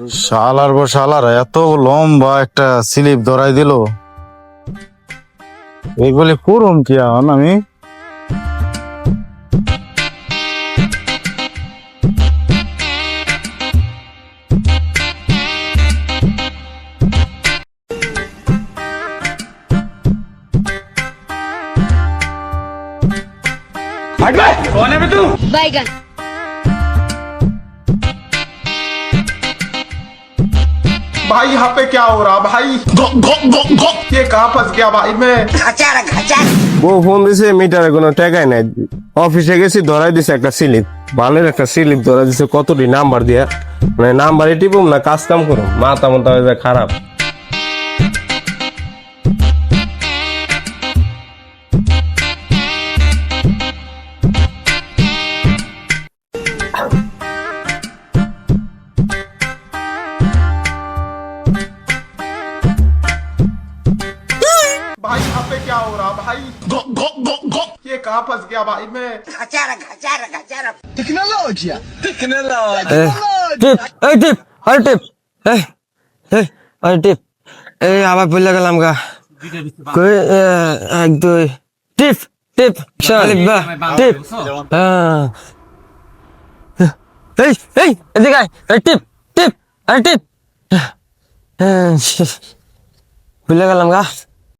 শালার পর শালার এত লম্বা একটা স্লিপ ধরাই দিল। এগুলি করুম কি এখন আমি? कौन है बे तू? बैगन। भाई यहाँ पे क्या हो रहा भाई? ये कहाँ फंस गया भाई मैं? বউ ফোন দিছে মিটারে কোনো টাকাই নাই, অফিসে গেছি ধরাই দিছে একটা স্লিপ, বালের একটা স্লিপ ধরাই দিছে, কতটি নাম্বার দিয়া মানে নাম্বারে টিপুম না কাজ কাম করুম, মাথা মাথা হয়ে যায় খারাপ। भाई यहाँ पे क्या हो रहा भाई? ये कहाँ फंस गया भाई मैं? টিপ এই টিপ আরে টিপ এই এই আরে টিপ এই আবার ভুলে গেলাম গা, কই এক দুই টিপ টিপ শালিক বা টিপ এই এই এদিকে আয়, এই টিপ টিপ আরে টিপ ভুলে গেলাম গা।